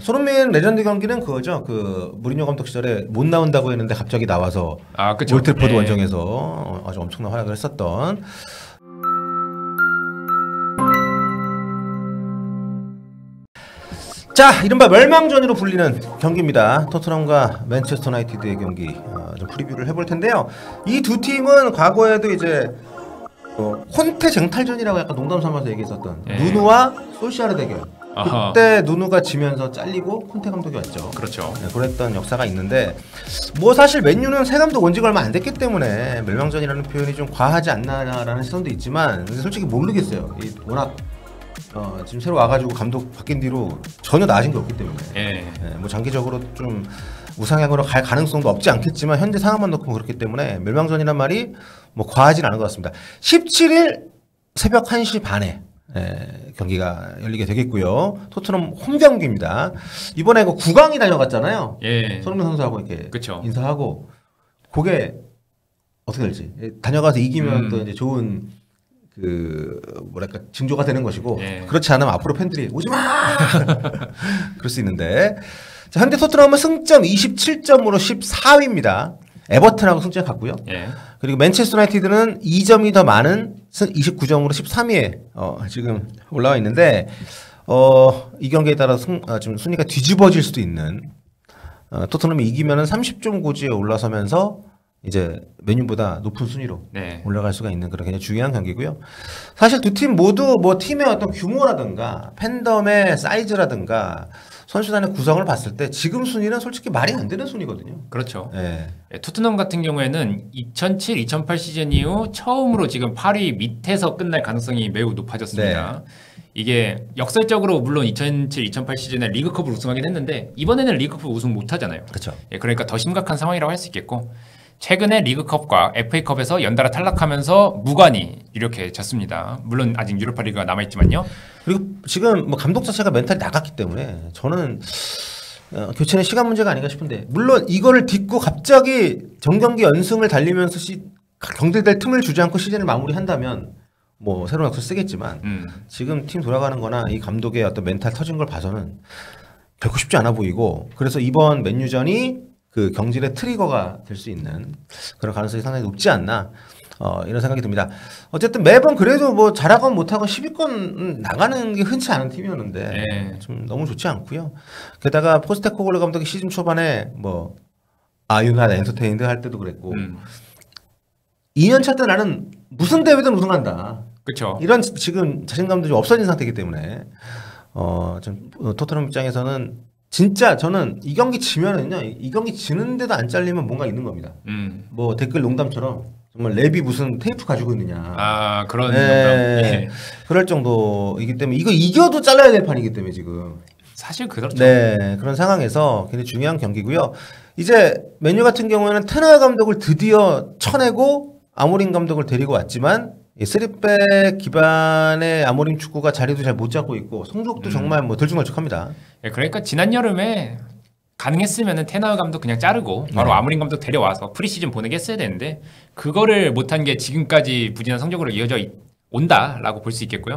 손흥민 레전드 경기는 그거죠. 그 무리뉴 감독 시절에 못 나온다고 했는데 갑자기 나와서 그쵸. 올트포드 원정에서 아주 엄청난 활약을 했었던. 자, 이른바 멸망전으로 불리는 경기입니다. 토트넘과 맨체스터 유나이티드의 경기 좀 프리뷰를 해볼 텐데요. 이 두 팀은 과거에도 이제 콘테 쟁탈전이라고 약간 농담 삼아서 얘기했었던 누누와 솔시아르 대결. 그때 누누가 지면서 잘리고 콘테 감독이 왔죠. 그렇죠. 네, 그랬던 역사가 있는데 뭐 사실 맨유는 새 감독 온 지가 얼마 안 됐기 때문에 멸망전이라는 표현이 좀 과하지 않나라는 시선도 있지만 솔직히 모르겠어요. 워낙 지금 새로 와가지고 감독 바뀐 뒤로 전혀 나아진 게 없기 때문에 뭐 장기적으로 좀 우상향으로 갈 가능성도 없지 않겠지만 현재 상황만 놓고 그렇기 때문에 멸망전이란 말이 뭐 과하진 않은 것 같습니다. 17일 새벽 1시 반에 경기가 열리게 되겠고요. 토트넘 홈 경기입니다. 이번에 그 구강이 다녀갔잖아요. 손흥민 선수하고 이렇게 그쵸. 인사하고 그게 어떻게 될지 다녀가서 이기면 또 이제 좋은 그 뭐랄까 징조가 되는 것이고 그렇지 않으면 앞으로 팬들이 오지마 그럴 수 있는데 자, 현재 토트넘은 승점 27점으로 14위입니다. 에버튼하고 승점 같고요. 그리고 맨체스터 유나이티드는 2점이 더 많은 29점으로 13위에 지금 올라와 있는데 이 경기에 따라 지금 순위가 뒤집어질 수도 있는 토트넘이 이기면은 30점 고지에 올라서면서 이제 맨유보다 높은 순위로 올라갈 수가 있는 그런 굉장히 중요한 경기고요. 사실 두 팀 모두 뭐 팀의 어떤 규모라든가 팬덤의 사이즈라든가 선수단의 구성을 봤을 때 지금 순위는 솔직히 말이 안 되는 순위거든요. 그렇죠. 토트넘 같은 경우에는 2007-2008 시즌 이후 처음으로 지금 8위 밑에서 끝날 가능성이 매우 높아졌습니다. 이게 역설적으로 물론 2007-2008 시즌에 리그컵을 우승하긴 했는데 이번에는 리그컵 우승 못하잖아요. 그렇죠. 그러니까 더 심각한 상황이라고 할 수 있겠고 최근에 리그컵과 FA컵에서 연달아 탈락하면서 무관이 이렇게 졌습니다. 물론 아직 유로파 리그가 남아있지만요. 그리고 지금 뭐 감독 자체가 멘탈이 나갔기 때문에 저는 교체는 시간 문제가 아닌가 싶은데 물론 이거를 딛고 갑자기 정경기 연승을 달리면서 경질될 틈을 주지 않고 시즌을 마무리한다면 뭐 새로운 약속 쓰겠지만 지금 팀 돌아가는 거나 이 감독의 어떤 멘탈 터진 걸 봐서는 결코 쉽지 않아 보이고 그래서 이번 맨유전이 그 경질의 트리거가 될 수 있는 그런 가능성이 상당히 높지 않나 이런 생각이 듭니다. 어쨌든 매번 그래도 뭐 잘하건 못하건 10위권 나가는 게 흔치 않은 팀이었는데 좀 너무 좋지 않고요. 게다가 포스테코글루 감독이 시즌 초반에 뭐 유나 엔터테인드 할 때도 그랬고 2년차 때 나는 무슨 대회든 우승한다. 그렇죠. 이런 지금 자신감도 좀 없어진 상태이기 때문에 좀 토트넘 입장에서는 진짜 저는 이 경기 지면은요, 이 경기 지는데도 안 잘리면 뭔가 있는 겁니다. 뭐 댓글 농담처럼 정말 랩이 무슨 테이프 가지고 있느냐. 그런 농담. 그럴 정도이기 때문에 이거 이겨도 잘라야 될 판이기 때문에 지금. 사실 그렇죠. 그런 상황에서 굉장히 중요한 경기고요. 이제 맨유 같은 경우에는 테너 감독을 드디어 쳐내고 아모린 감독을 데리고 왔지만 3백 기반의 아모림 축구가 자리도 잘 못 잡고 있고 성적도 정말 뭐 들쭉날쭉합니다. 그러니까 지난 여름에 가능했으면 테너 감독 그냥 자르고 바로 아모림 감독 데려와서 프리시즌 보내게 했어야 되는데 그거를 못한 게 지금까지 부진한 성적으로 이어져 온다라고 볼 수 있겠고요.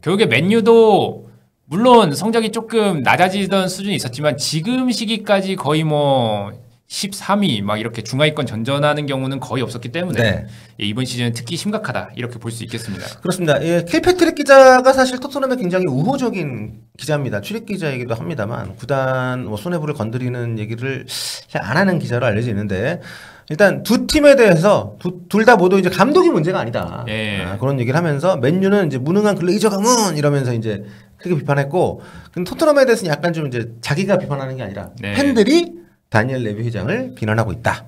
결국에 맨유도 물론 성적이 조금 낮아지던 수준이 있었지만 지금 시기까지 거의 뭐 13위 막 이렇게 중하위권 전전하는 경우는 거의 없었기 때문에 이번 시즌은 특히 심각하다 이렇게 볼 수 있겠습니다. 그렇습니다. 킬패트릭 기자가 사실 토트넘에 굉장히 우호적인 기자입니다. 출입 기자이기도 합니다만 구단 손해부를 건드리는 얘기를 잘 안 하는 기자로 알려져 있는데 일단 두 팀에 대해서 둘 다 모두 이제 감독이 문제가 아니다. 그런 얘기를 하면서 맨유는 이제 무능한 글레이저 가문 이러면서 이제 크게 비판했고 근데 토트넘에 대해서는 약간 좀 이제 자기가 비판하는 게 아니라 팬들이 다니엘 레비 회장을 비난하고 있다.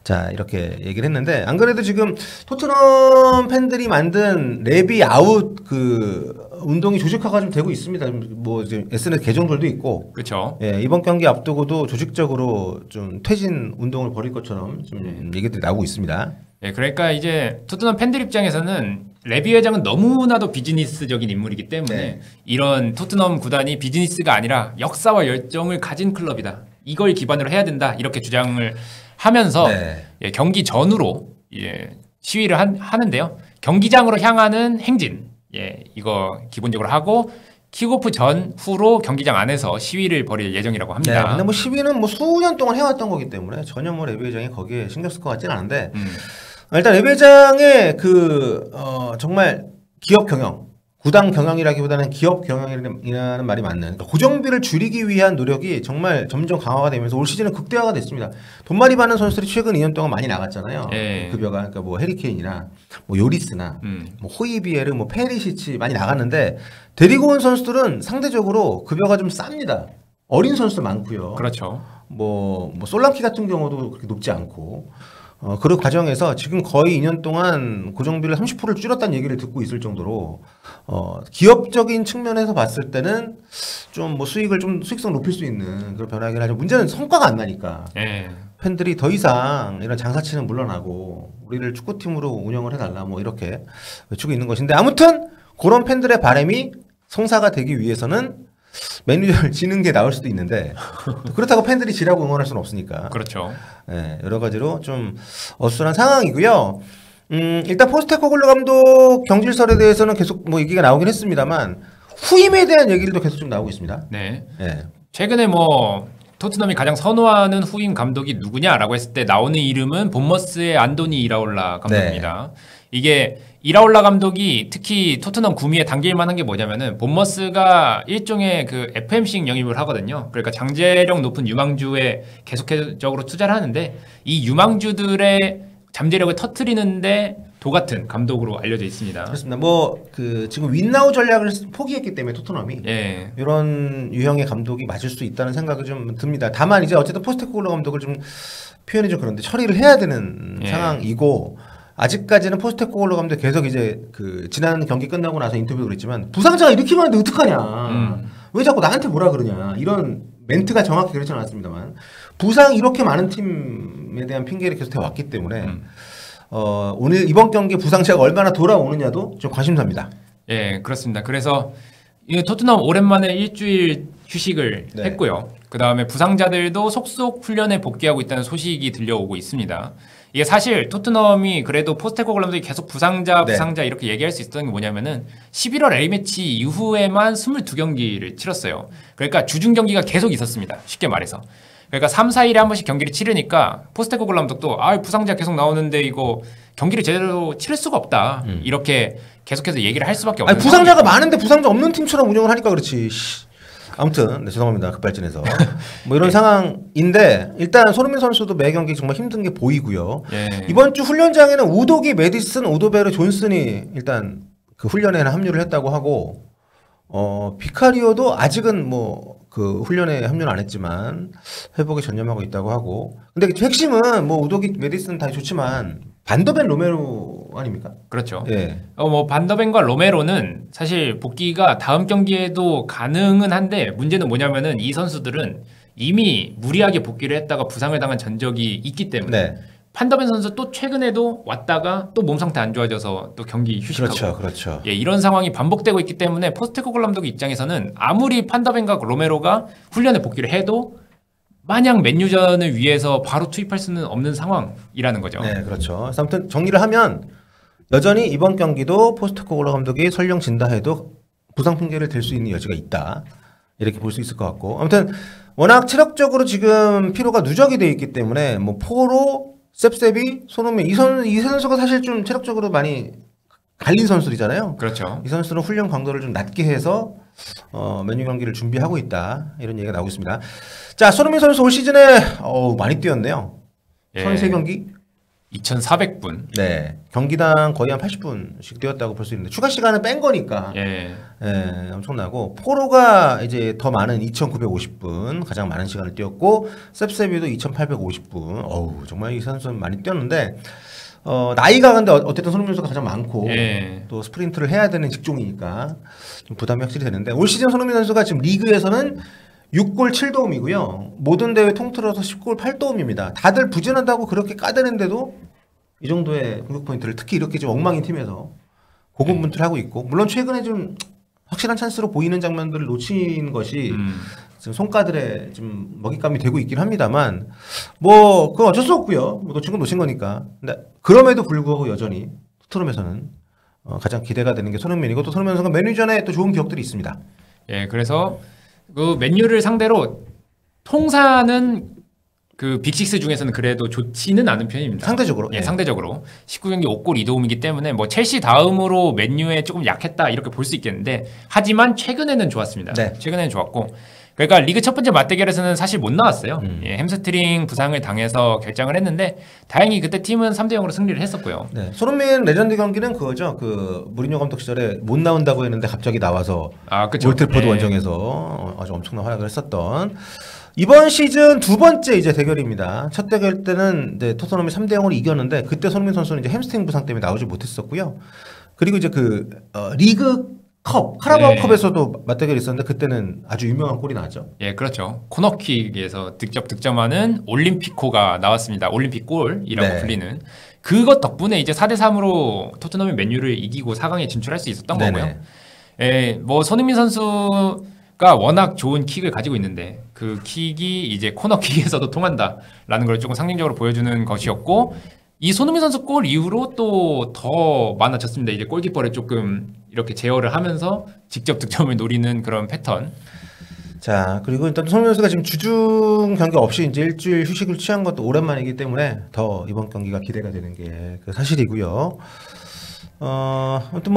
자 이렇게 얘기를 했는데 안 그래도 지금 토트넘 팬들이 만든 레비 아웃 그 운동이 조직화가 좀 되고 있습니다. 뭐 지금 SNS 계정들도 있고. 그렇죠. 이번 경기 앞두고도 조직적으로 좀 퇴진 운동을 벌일 것처럼 좀 얘기들이 나오고 있습니다. 그러니까 이제 토트넘 팬들 입장에서는 레비 회장은 너무나도 비즈니스적인 인물이기 때문에 이런 토트넘 구단이 비즈니스가 아니라 역사와 열정을 가진 클럽이다. 이걸 기반으로 해야 된다 이렇게 주장을 하면서 경기 전후로 시위를 하는데요. 경기장으로 향하는 행진 이거 기본적으로 하고 킥오프 전후로 경기장 안에서 시위를 벌일 예정이라고 합니다. 네, 근데 뭐 시위는 뭐 수년 동안 해왔던 거기 때문에 전혀 뭐 레비 회장이 거기에 신경 쓸 것 같지는 않은데 일단 레비 회장의 정말 기업 경영, 구단 경영이라기보다는 기업 경영이라는 말이 맞는, 그러니까 고정비를 줄이기 위한 노력이 정말 점점 강화가 되면서 올 시즌은 극대화가 됐습니다. 돈 많이 받는 선수들이 최근 2년 동안 많이 나갔잖아요. 급여가. 그러니까 뭐 해리케인이나 뭐 요리스나 뭐 호이비에르, 뭐 페리시치 많이 나갔는데 데리고 온 선수들은 상대적으로 급여가 좀 쌉니다. 어린 선수도 많고요. 그렇죠. 뭐 솔랑키 같은 경우도 그렇게 높지 않고. 그 과정에서 지금 거의 2년 동안 고정비를 30%를 줄였다는 얘기를 듣고 있을 정도로 기업적인 측면에서 봤을 때는 좀 뭐 수익성 높일 수 있는 그런 변화긴 하죠. 문제는 성과가 안 나니까. 팬들이 더 이상 이런 장사치는 물러나고 우리를 축구팀으로 운영을 해달라 뭐 이렇게 외치고 있는 것인데, 아무튼 그런 팬들의 바람이 성사가 되기 위해서는 맨유를 지는 게 나을 수도 있는데 그렇다고 팬들이 지라고 응원할 수는 없으니까. 그렇죠. 네, 여러 가지로 좀 어수선한 상황이고요. 일단 포스테코글루 감독 경질설에 대해서는 계속 뭐 얘기가 나오긴 했습니다만 후임에 대한 얘기도 계속 좀 나오고 있습니다. 네. 최근에 뭐 토트넘이 가장 선호하는 후임 감독이 누구냐라고 했을 때 나오는 이름은 본머스의 안도니 이라올라 감독입니다. 이게 이라올라 감독이 특히 토트넘 구미에 당길 만한 게 뭐냐면은 본머스가 일종의 그 FM식 영입을 하거든요. 그러니까 장제력 높은 유망주에 계속적으로 투자를 하는데 이 유망주들의 잠재력을 터트리는데 도 같은 감독으로 알려져 있습니다. 그렇습니다. 지금 윈나우 전략을 포기했기 때문에 토트넘이 이런 유형의 감독이 맞을 수 있다는 생각이 좀 듭니다. 다만 이제 어쨌든 포스테코글루 감독을 좀 표현이 좀 그런데 처리를 해야 되는 상황이고, 아직까지는 포스테코글루 감독이 계속 이제 지난 경기 끝나고 나서 인터뷰도 그랬지만 부상자가 이렇게 많은데 어떡하냐, 왜 자꾸 나한테 뭐라 그러냐, 이런 멘트가 정확히 그렇지 않았습니다만 부상이 이렇게 많은 팀에 대한 핑계를 계속 해왔기 때문에 오늘 이번 경기 부상자가 얼마나 돌아오느냐도 좀 관심사입니다. 예, 그렇습니다. 그래서 이 토트넘 오랜만에 일주일 휴식을 했고요. 그 다음에 부상자들도 속속 훈련에 복귀하고 있다는 소식이 들려오고 있습니다. 이게 사실 토트넘이 그래도 포스테코글루 감독이 계속 부상자 이렇게 얘기할 수 있었던 게 뭐냐면은 11월 A매치 이후에만 22경기를 치렀어요. 그러니까 주중 경기가 계속 있었습니다. 쉽게 말해서. 그러니까 3, 4일에 한 번씩 경기를 치르니까 포스테코글루 감독도 부상자 계속 나오는데 이거 경기를 제대로 치를 수가 없다. 이렇게 계속해서 얘기를 할 수밖에 없는. 부상자가 많은데 부상자 없는 팀처럼 운영을 하니까 그렇지. 아무튼 죄송합니다. 급발진해서 뭐 이런 상황인데, 일단 손흥민 선수도 매 경기 정말 힘든 게 보이고요. 이번 주 훈련장에는 우도기, 메디슨, 오도베르, 존슨이 일단 그 훈련에는 합류를 했다고 하고, 비카리오도 아직은 훈련에 합류는 안 했지만 회복에 전념하고 있다고 하고, 근데 핵심은 우도기, 메디슨 다 좋지만 반더벤, 로메로 아닙니까? 그렇죠. 반더벤과 로메로는 사실 복귀가 다음 경기에도 가능은 한데, 문제는 뭐냐면은 이 선수들은 이미 무리하게 복귀를 했다가 부상을 당한 전적이 있기 때문에 판더벤 선수 또 최근에도 왔다가 또 몸 상태 안 좋아져서 또 경기 휴식하고. 그렇죠. 이런 상황이 반복되고 있기 때문에 포스테코글루 감독 입장에서는 아무리 판더벤과 로메로가 훈련에 복귀를 해도 마냥 맨유전을 위해서 바로 투입할 수는 없는 상황이라는 거죠. 네, 그렇죠. 아무튼 정리를 하면 여전히 이번 경기도 포스테코글루 감독이 설령 진다 해도 부상 핑계를 댈 수 있는 여지가 있다, 이렇게 볼 수 있을 것 같고, 아무튼 워낙 체력적으로 지금 피로가 누적이 돼 있기 때문에 포로, 셉셉이, 손흥민 이 선수가 사실 좀 체력적으로 많이 갈린 선수들이잖아요. 그렇죠. 이 선수는 훈련 강도를 좀 낮게 해서 맨유 경기를 준비하고 있다, 이런 얘기가 나오고 있습니다. 자, 손흥민 선수 올 시즌에 많이 뛰었네요. 33경기 2,400분. 네, 경기당 거의 한 80분씩 뛰었다고 볼 수 있는데 추가 시간을 뺀 거니까 엄청나고, 포로가 이제 더 많은 2,950분 가장 많은 시간을 뛰었고, 셉셉이도 2,850분. 정말 이 선수는 많이 뛰었는데 나이가 근데 어쨌든 손흥민 선수가 가장 많고 또 스프린트를 해야 되는 직종이니까 좀 부담이 확실히 되는데, 올 시즌 손흥민 선수가 지금 리그에서는 6골 7도움이고요. 모든 대회 통틀어서 10골 8도움입니다. 다들 부진한다고 그렇게 까대는데도 이 정도의 공격 포인트를, 특히 이렇게 좀 엉망인 팀에서 고군분투를 하고 있고, 물론 최근에 좀 확실한 찬스로 보이는 장면들을 놓친 것이 지금 손가들의 좀 먹잇감이 되고 있긴 합니다만 그건 어쩔 수 없고요. 놓친 건 놓친 거니까. 근데 그럼에도 불구하고 여전히 토트넘에서는 가장 기대가 되는 게 손흥민이고, 또 손흥민 선수가 맨유전에 또 좋은 기억들이 있습니다. 예, 그래서 그 맨유를 상대로 통사는 그 빅6 중에서는 그래도 좋지는 않은 편입니다. 상대적으로. 예, 상대적으로 19경기 5골 2도움이기 때문에 뭐 첼시 다음으로 맨유에 조금 약했다 이렇게 볼 수 있겠는데 하지만 최근에는 좋았습니다. 네. 최근에는 좋았고 그러니까 리그 첫 번째 맞대결에서는 사실 못 나왔어요. 예, 햄스트링 부상을 당해서 결장을 했는데 다행히 그때 팀은 3대0으로 승리를 했었고요. 네. 손흥민 레전드 경기는 그거죠. 그 무리뉴 감독 시절에 못 나온다고 했는데 갑자기 나와서 올트포드 네. 원정에서 아주 엄청난 활약을 했었던 이번 시즌 두 번째 이제 대결입니다. 첫 대결 때는 이제 토트넘이 3대0으로 이겼는데 그때 손흥민 선수는 이제 햄스트링 부상 때문에 나오지 못했었고요. 그리고 이제 그 리그 컵, 카라바오컵에서도 맞대결이 있었는데 그때는 아주 유명한 골이 나왔죠. 예, 그렇죠. 코너킥에서 득점하는 올림피코가 나왔습니다. 올림픽골이라고 네. 불리는. 그것 덕분에 이제 4대3으로 토트넘이 맨유를 이기고 4강에 진출할 수 있었던 네네. 거고요. 예, 뭐 손흥민 선수가 워낙 좋은 킥을 가지고 있는데 그 킥이 이제 코너킥에서도 통한다라는 걸 조금 상징적으로 보여주는 것이었고 이 손흥민 선수 골 이후로 또 더 많아졌습니다. 이제 골키퍼를 조금 이렇게 제어를 하면서 직접 득점을 노리는 그런 패턴. 자, 그리고 일단 손흥민 선수가 지금 주중 경기 없이 이제 일주일 휴식을 취한 것도 오랜만이기 때문에 더 이번 경기가 기대가 되는 게 그 사실이고요. 아무튼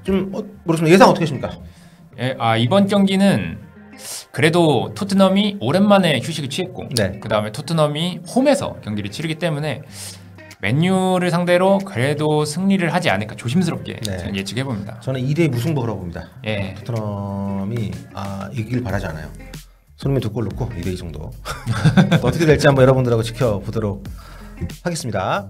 좀 모르겠습니다. 예상 어떻게 하십니까? 예, 이번 경기는 그래도 토트넘이 오랜만에 휴식을 취했고 네. 그 다음에 토트넘이 홈에서 경기를 치르기 때문에 맨유를 상대로 그래도 승리를 하지 않을까 조심스럽게 네. 저는 예측해봅니다. 저는 2대 무승부라고 봅니다. 예. 토트넘이 이기길 바라지 않아요. 손흥민 2골 넣고 2대2 정도. 어떻게 될지 한번 여러분들하고 지켜보도록 하겠습니다.